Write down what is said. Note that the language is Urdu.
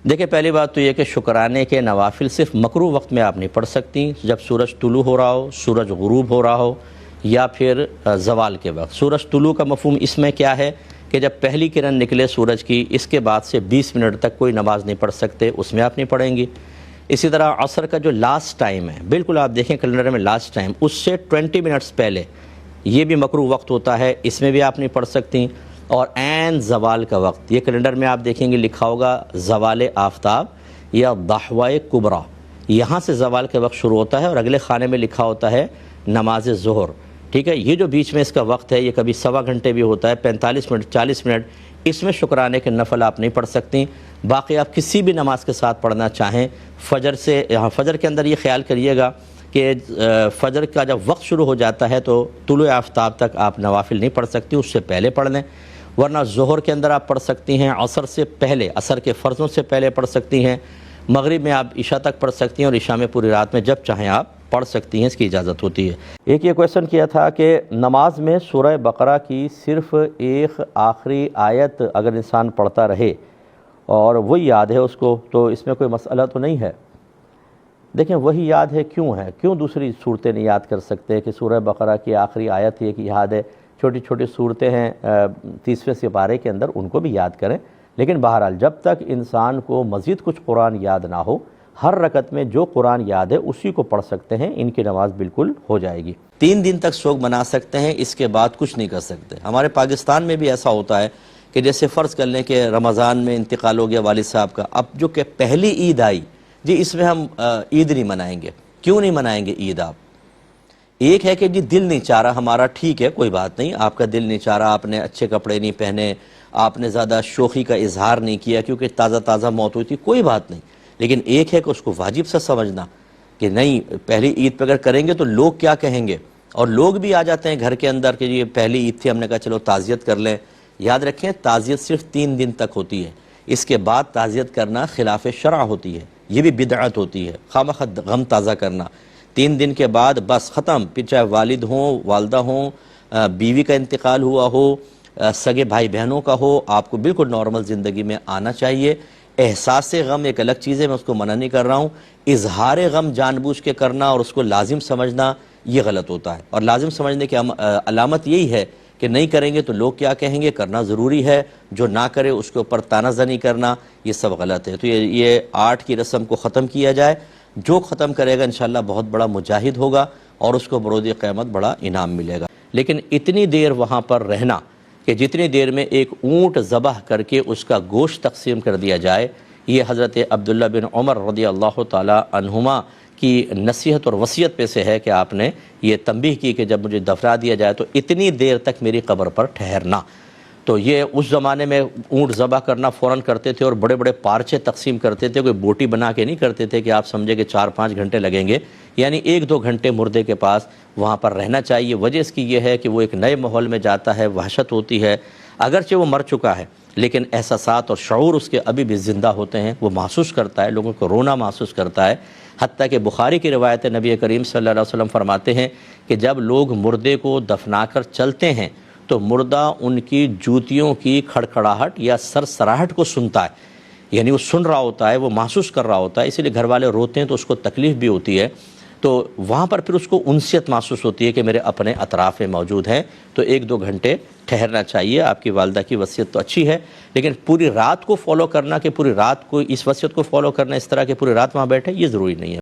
دیکھیں پہلی بات تو یہ کہ شکرانے کے نوافل صرف مکروہ وقت میں آپ نہیں پڑھ سکتی، جب سورج طلوع ہو رہا ہو، سورج غروب ہو رہا ہو، یا پھر زوال کے وقت۔ سورج طلوع کا مفہوم اس میں کیا ہے کہ جب پہلی کرن نکلے سورج کی، اس کے بعد سے 20 منٹ تک کوئی نماز نہیں پڑھ سکتے، اس میں آپ نہیں پڑھیں گی۔ اسی طرح عصر کا جو لاسٹ ٹائم ہے، بالکل آپ دیکھیں کیلنڈر میں لاسٹ ٹائم، اس سے 20 منٹس پہلے، یہ بھی مکروہ وقت ہوتا ہے، اس میں بھی آپ نہیں پڑھ سکتی۔ اور عین زوال کا وقت، یہ کیلنڈر میں آپ دیکھیں گے لکھا ہوگا زوال آفتاب یا ضحوہ کبریٰ، یہاں سے زوال کا وقت شروع ہوتا ہے، اور اگلے خانے میں لکھا ہوتا ہے نماز ظہر، ٹھیک ہے۔ یہ جو بیچ میں اس کا وقت ہے، یہ کبھی سوا گھنٹے بھی ہوتا ہے، 45 منٹ 40 منٹ، اس میں شکرانے کے نفل آپ نہیں پڑھ سکتی۔ باقی آپ کسی بھی نماز کے ساتھ پڑھنا چاہیں، فجر سے، یہاں فجر کے اندر یہ خیال کریے گا کہ فجر کا جب وقت شروع ہو جاتا ہے تو طلوع آفتاب تک آپ نوافل نہیں پڑھ سکتی، اس سے پہلے پڑھ لیں، ورنہ ظہر کے اندر آپ پڑھ سکتی ہیں، عصر سے پہلے، عصر کے فرضوں سے پہلے پڑھ سکتی ہیں، مغرب میں آپ عشاء تک پڑھ سکتی ہیں، اور عشاء میں پوری رات میں جب چاہیں آپ پڑھ سکتی ہیں، اس کی اجازت ہوتی ہے۔ ایک یہ کویشچن کیا تھا کہ نماز میں سورہ بقرہ کی صرف ایک آخری آیت اگر انسان پڑھتا رہے اور وہی یاد ہے اس کو، تو اس میں کوئی مسئلہ تو نہیں ہے؟ دیکھیں وہی یاد ہے کیوں دوسری صورتیں نہیں یاد کر سکتے کہ سورہ بقرہ کی آخری آیت ایک یاد ہے، چھوٹی چھوٹی صورتیں ہیں 30ویں سپارے کے اندر، ان کو بھی یاد کریں، لیکن بہرحال جب تک انسان کو مزید کچھ قرآن یاد نہ ہو، ہر رکعت میں جو قرآن یاد ہے اسی کو پڑھ سکتے ہیں، ان کی نماز بالکل ہو جائے گی۔ 3 دن تک سوگ منا سکتے ہیں، اس کے بعد کچھ نہیں کر سکتے۔ ہمارے پاکستان میں بھی ایسا ہوتا ہے کہ جیسے فرض کر لیں کہ رمضان میں انتقال ہو گیا والد صاحب کا، اب جو کہ پہلی عید آئی، جی اس میں ہم عید نہیں منائیں گے۔ کیوں نہیں منائیں گے عید آپ؟ ایک ہے کہ جی دل نہیں چاہ رہا ہمارا، ٹھیک ہے کوئی بات نہیں، آپ کا دل نہیں چاہ رہا، آپ نے اچھے کپڑے نہیں پہنے، آپ نے زیادہ شوخی کا اظہار نہیں کیا کیونکہ تازہ موت ہوئی تھی، کوئی بات نہیں، لیکن ایک ہے کہ اس کو واجب سے سمجھنا کہ نہیں، پہلی عید پہ اگر کریں گے تو لوگ کیا کہیں گے، اور لوگ بھی آ جاتے ہیں گھر کے اندر کہ یہ پہلی عید تھی، ہم نے کہا چلو تعزیت کر لیں۔ یاد رکھیں تعزیت صرف 3 دن تک ہوتی ہے، اس کے بعد تعزیت کرنا خلاف شرع ہوتی ہے، یہ بھی بدعت ہوتی ہے، خامخواہ غم تازہ کرنا۔ 3 دن کے بعد بس ختم، پھر چاہے والد ہوں، والدہ ہوں، بیوی کا انتقال ہوا ہو، سگے بھائی بہنوں کا ہو، آپ کو بالکل نارمل زندگی میں آنا چاہیے۔ احساس غم ایک الگ چیز ہے، میں اس کو منع نہیں کر رہا ہوں، اظہار غم جان بوجھ کے کرنا اور اس کو لازم سمجھنا یہ غلط ہوتا ہے، اور لازم سمجھنے کی علامت یہی ہے کہ نہیں کریں گے تو لوگ کیا کہیں گے، کرنا ضروری ہے، جو نہ کرے اس کے اوپر طعنہ زنی کرنا، یہ سب غلط ہے۔ تو یہ 8 کی رسم کو ختم کیا جائے، جو ختم کرے گا انشاءاللہ بہت بڑا مجاہد ہوگا اور اس کو بروز قیامت بڑا انعام ملے گا۔ لیکن اتنی دیر وہاں پر رہنا کہ جتنی دیر میں ایک اونٹ ذبح کر کے اس کا گوشت تقسیم کر دیا جائے، یہ حضرت عبداللہ بن عمر رضی اللہ تعالی عنہما کی نصیحت اور وصیت پہ سے ہے کہ آپ نے یہ تنبیہ کی کہ جب مجھے دفنا دیا جائے تو اتنی دیر تک میری قبر پر ٹھہرنا۔ تو یہ اس زمانے میں اونٹ ذبح کرنا فوراً کرتے تھے اور بڑے بڑے پارچے تقسیم کرتے تھے، کوئی بوٹی بنا کے نہیں کرتے تھے کہ آپ سمجھے کہ 4-5 گھنٹے لگیں گے، یعنی 1-2 گھنٹے مردے کے پاس وہاں پر رہنا چاہیے۔ وجہ اس کی یہ ہے کہ وہ ایک نئے ماحول میں جاتا ہے، وحشت ہوتی ہے، اگرچہ وہ مر چکا ہے لیکن احساسات اور شعور اس کے ابھی بھی زندہ ہوتے ہیں، وہ محسوس کرتا ہے، لوگوں کو رونا محسوس کرتا ہے۔ حتیٰ کہ بخاری کی روایت نبی کریم صلی اللہ علیہ وسلم فرماتے ہیں کہ جب لوگ مردے کو دفنا کر چلتے ہیں تو مردہ ان کی جوتیوں کی کھڑکھڑاہٹ یا سرسراہٹ کو سنتا ہے، یعنی وہ سن رہا ہوتا ہے، وہ محسوس کر رہا ہوتا ہے، اسی لیے گھر والے روتے ہیں تو اس کو تکلیف بھی ہوتی ہے، تو وہاں پر پھر اس کو انسیت محسوس ہوتی ہے کہ میرے اپنے اطراف میں موجود ہیں، تو 1-2 گھنٹے ٹھہرنا چاہیے۔ آپ کی والدہ کی وصیت تو اچھی ہے، لیکن پوری رات کو فالو کرنا کہ پوری رات کو اس وصیت کو فالو کرنا اس طرح کہ پوری رات وہاں بیٹھے، یہ ضروری نہیں ہے۔